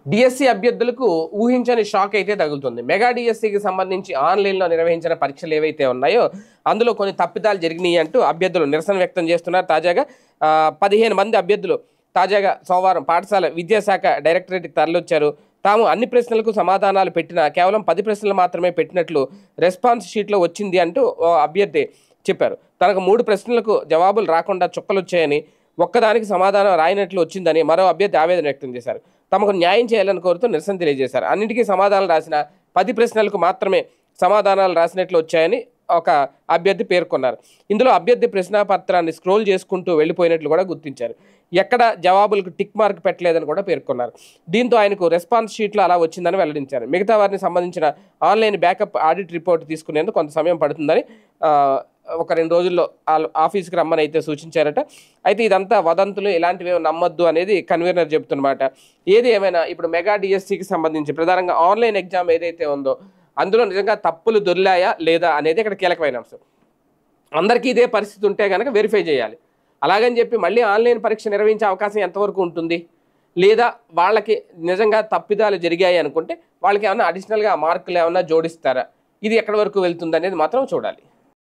DSC అభ్యర్థులకు ఊహించని shock అయితే తగులుతుంది. మెగా డిఎస్సికి సంబంధించి ఆన్లైన్లో నిర్వహించిన పరీక్షలు ఏవైతే ఉన్నాయో అందులో కొన్ని తప్పిదాలు జరిగినాయి అంటూ అభ్యర్థులు నిరసన వ్యక్తం చేస్తున్నారు. తాజాగా 15 మంది అభ్యర్థులు తాజాగా సోమవారం పాఠశాల విద్యాశాఖ డైరెక్టరేట్కి తరలివచ్చారు. తాము అన్ని ప్రశ్నలకు సమాధానాలు పెట్టినా కేవలం 10 ప్రశ్నలు మాత్రమే పెట్టినట్లు రెస్పాన్స్ షీట్లో వచ్చింది అంటూ ఓ అభ్యర్థి చెప్పారు. తనకు 3 ప్రశ్నలకు జవాబులు రాకుండా చుక్కలు వచ్చాయని, ఒక్కదానికి సమాధానం రాయినట్లు వచ్చిందని మరో అభ్యర్థి ఆవేదన వ్యక్తం చేశారు. తమకు న్యాయం చేయాలని కోరుతూ నిరసన తెలియజేశారు. అన్నింటికీ సమాధానాలు రాసిన 10 ప్రశ్నలకు మాత్రమే సమాధానాలు రాసినట్లు వచ్చాయని ఒక అభ్యర్థి పేర్కొన్నారు. ఇందులో అభ్యర్థి ప్రశ్నాపత్రాన్ని స్క్రోల్ చేసుకుంటూ వెళ్ళిపోయినట్లు కూడా గుర్తించారు. ఎక్కడ జవాబులకు టిక్ మార్క్ పెట్టలేదని కూడా పేర్కొన్నారు. దీంతో ఆయనకు రెస్పాన్స్ షీట్లో అలా వచ్చిందని వెల్లడించారు. మిగతా వారిని సంబంధించిన ఆన్లైన్ బ్యాకప్ ఆడిట్ రిపోర్ట్ తీసుకునేందుకు కొంత సమయం పడుతుందని ఒక 2 రోజుల్లో ఆఫీస్కి రమ్మని అయితే సూచించారట. అయితే ఇదంతా వదంతులు, ఇలాంటివి నమ్మొద్దు అనేది కన్వీనర్ చెబుతున్నమాట. ఏది ఏమైనా ఇప్పుడు మెగా డిఎస్సికి సంబంధించి ప్రధానంగా ఆన్లైన్ ఎగ్జామ్ ఏదైతే ఉందో అందులో నిజంగా తప్పులు దొర్లాయా లేదా అనేది ఇక్కడ కీలకమైన అంశం. అందరికీ ఇదే పరిస్థితి ఉంటే కనుక వెరిఫై చేయాలి. అలాగని చెప్పి మళ్ళీ ఆన్లైన్ పరీక్ష నిర్వహించే అవకాశం ఎంతవరకు ఉంటుంది, లేదా వాళ్ళకి నిజంగా తప్పిదాలు జరిగాయి అనుకుంటే వాళ్ళకి ఏమన్నా అడిషనల్గా మార్కులు ఏమన్నా జోడిస్తారా, ఇది ఎక్కడి వరకు వెళ్తుంది అనేది మాత్రం చూడాలి.